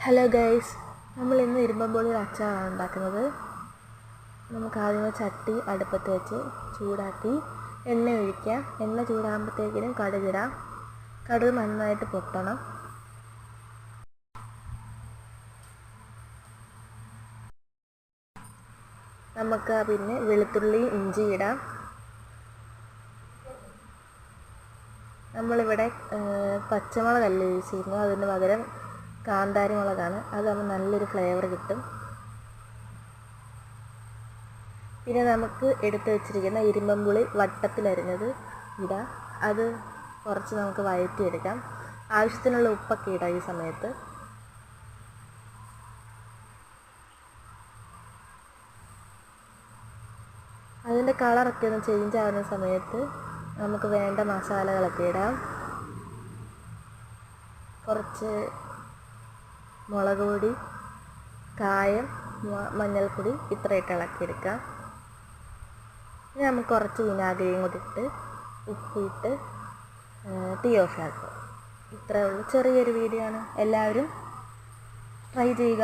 Hello guys, നമ്മൾ ഇന്ന് ഇരുമ്പമ്പുളി അച്ചാറാണ് ഉണ്ടാക്കുന്നത്. നമുക്ക് ആദ്യമേ ചട്ടി അടുപ്പത്ത് വെച്ച് ചൂടാക്കി എണ്ണ ഒഴിക്കാം. എണ്ണ ചൂടാകുമ്പോഴത്തേക്കിനും കടുകിടാം. കടുക് നന്നായിട്ട് പൊട്ടണം. നമുക്ക് പിന്നെ വെളുത്തുള്ളി ഇഞ്ചി ഇടാം. നമ്മളിവിടെ പച്ചമുളകല്ല യൂസ് ചെയ്യുന്നത്, അതിന് പകരം കാന്താരി മുളകാണ്. അതാകുമ്പോൾ നല്ലൊരു ഫ്ലേവർ കിട്ടും. പിന്നെ നമുക്ക് എടുത്ത് വെച്ചിരിക്കുന്ന ഇരുമ്പമ്പുളി വട്ടത്തിലരിഞ്ഞത് ഇടാം. അത് കുറച്ച് നമുക്ക് വഴറ്റിയെടുക്കാം. ആവശ്യത്തിനുള്ള ഉപ്പൊക്കെ ഇടാം ഈ സമയത്ത്. അതിൻ്റെ കളറൊക്കെ ഒന്ന് ചേഞ്ച് ആവുന്ന സമയത്ത് നമുക്ക് വേണ്ട മസാലകളൊക്കെ ഇടാം. കുറച്ച് മുളക് പൊടി, കായം, മഞ്ഞൾപ്പൊടി ഇത്രയിട്ട് ഇളക്കിയെടുക്കാം. ഇനി നമുക്ക് കുറച്ച് വിനാഗിരിയും കൂടി ഇട്ട് ഉപ്പിട്ട് തീ ഓഫ് ആക്കുക. ഇത്രയേ ഉള്ളൂ. ചെറിയൊരു വീഡിയോ ആണ്. എല്ലാവരും ട്രൈ ചെയ്യുക.